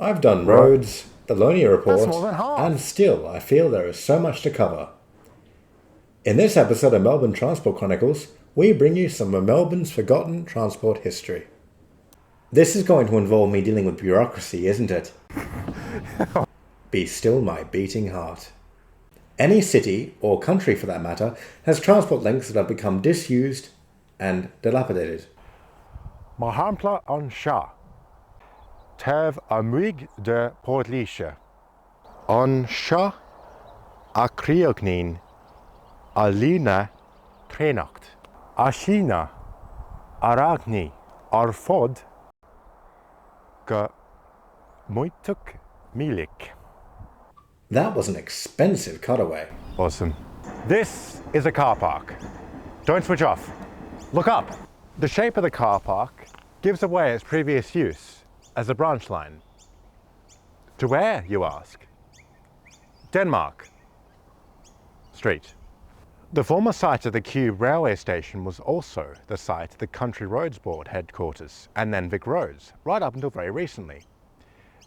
I've done roads, the Lonia That's Report, more than half. and still I feel there is so much to cover. In this episode of Melbourne Transport Chronicles, we bring you some of Melbourne's forgotten transport history. This is going to involve me dealing with bureaucracy, isn't it? Be still my beating heart. Any city, or country for that matter, has transport links that have become disused and dilapidated. Mahampla an Shah. Tev amwig de Portliche. An Shah a Kriognin. Alina Trenacht. Ashina Aragni Arfod. Ge Moituk Milik. That was an expensive cutaway. Awesome. This is a car park. Don't switch off. Look up. The shape of the car park gives away its previous use as a branch line. To where, you ask? Denmark Street. The former site of the Kew railway station was also the site of the Country Roads Board headquarters and then Vic Roads, right up until very recently.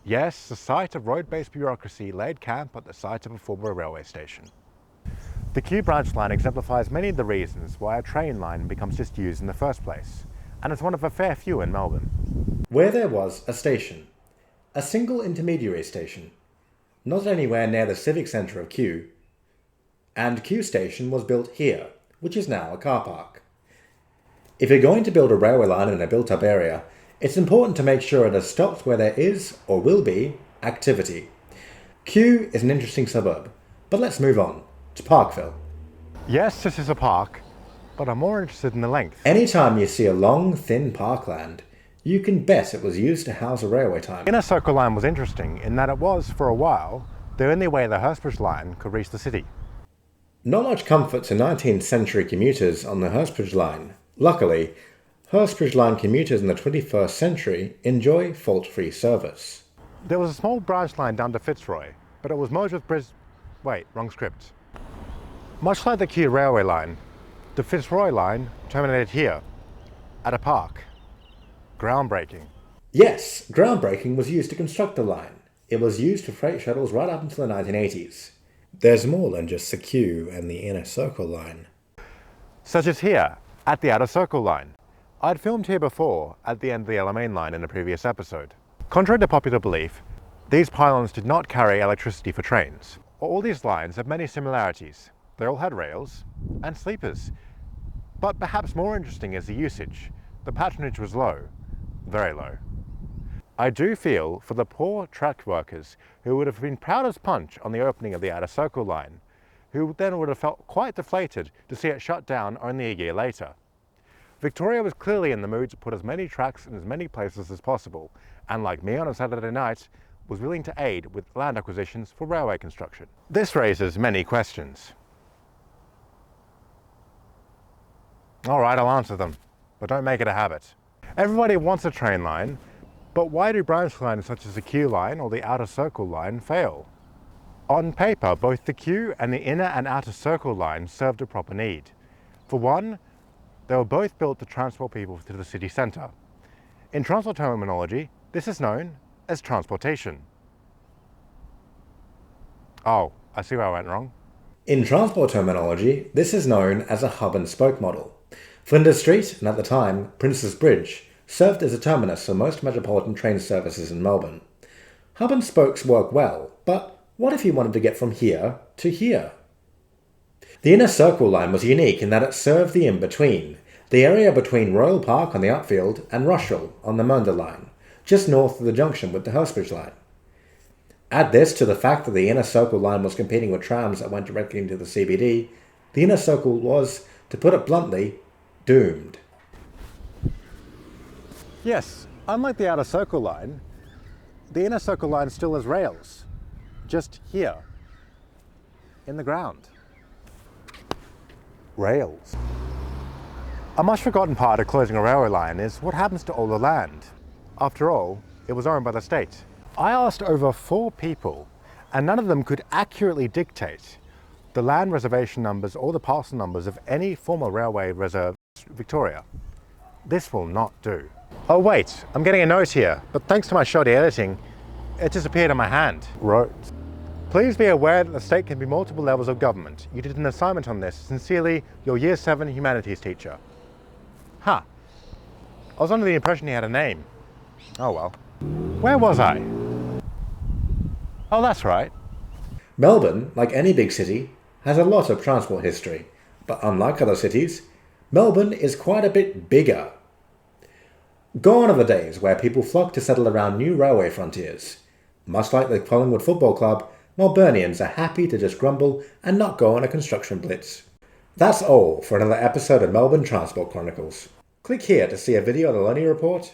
Yes, the site of road-based bureaucracy laid camp at the site of a former railway station. The Kew branch line exemplifies many of the reasons why a train line becomes disused in the first place, and it's one of a fair few in Melbourne. Where there was a station, a single intermediary station, not anywhere near the civic centre of Kew, and Kew Station was built here, which is now a car park. If you're going to build a railway line in a built-up area, it's important to make sure it has stopped where there is, or will be, activity. Kew is an interesting suburb, but let's move on to Parkville. Yes, this is a park, but I'm more interested in the length. Anytime you see a long, thin parkland, you can bet it was used to house a railway time. Inner Circle Line was interesting in that it was, for a while, the only way the Hurstbridge Line could reach the city. Not much comfort to 19th century commuters on the Hurstbridge Line. Luckily, Hurstbridge Line commuters in the 21st century enjoy fault-free service. There was a small branch line down to Fitzroy, but it was merged with Wait, wrong script. Much like the Kew railway line, the Fitzroy line terminated here, at a park. Groundbreaking. Yes, groundbreaking was used to construct the line. It was used for freight shuttles right up until the 1980s. There's more than just the Kew and the Inner Circle Line. Such as here, at the Outer Circle Line. I'd filmed here before, at the end of the Alamein line in a previous episode. Contrary to popular belief, these pylons did not carry electricity for trains. All these lines have many similarities. They all had rails and sleepers. But perhaps more interesting is the usage. The patronage was low, very low. I do feel for the poor track workers who would have been proud as punch on the opening of the Outer Circle Line, who then would have felt quite deflated to see it shut down only a year later. Victoria was clearly in the mood to put as many tracks in as many places as possible, and like me on a Saturday night, was willing to aid with land acquisitions for railway construction. This raises many questions. Alright, I'll answer them, but don't make it a habit. Everybody wants a train line, but why do branch lines such as the Kew line or the Outer Circle Line fail? On paper, both the Kew and the Inner and Outer Circle Line served a proper need. For one, they were both built to transport people to the city centre. In transport terminology, this is known as transportation. Oh, I see where I went wrong. In transport terminology, this is known as a hub and spoke model. Flinders Street, and at the time, Prince's Bridge, served as a terminus for most metropolitan train services in Melbourne. Hub and spokes work well, but what if you wanted to get from here to here? The Inner Circle Line was unique in that it served the in-between, the area between Royal Park on the Upfield and Rushall on the Munda Line, just north of the junction with the Hurstbridge Line. Add this to the fact that the Inner Circle Line was competing with trams that went directly into the CBD, the Inner Circle was, to put it bluntly, doomed. Yes, unlike the Outer Circle Line, the Inner Circle Line still has rails, just here, in the ground. Rails. A much forgotten part of closing a railway line is what happens to all the land. After all, it was owned by the state. I asked over 4 people, and none of them could accurately dictate the land reservation numbers or the parcel numbers of any former railway reserve in Victoria. This will not do. Oh wait, I'm getting a note here, but thanks to my shoddy editing, It just appeared on my hand. Roads. Please be aware that the state can be multiple levels of government. You did an assignment on this. Sincerely, your Year 7 humanities teacher. Huh. I was under the impression he had a name. Oh well. Where was I? Oh, that's right. Melbourne, like any big city, has a lot of transport history, but unlike other cities, Melbourne is quite a bit bigger. Gone are the days where people flock to settle around new railway frontiers. Much like the Collingwood Football Club, Melburnians are happy to just grumble and not go on a construction blitz. That's all for another episode of Melbourne Transport Chronicles. Click here to see a video of the Loney Report,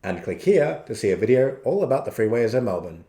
and click here to see a video all about the freeways of Melbourne.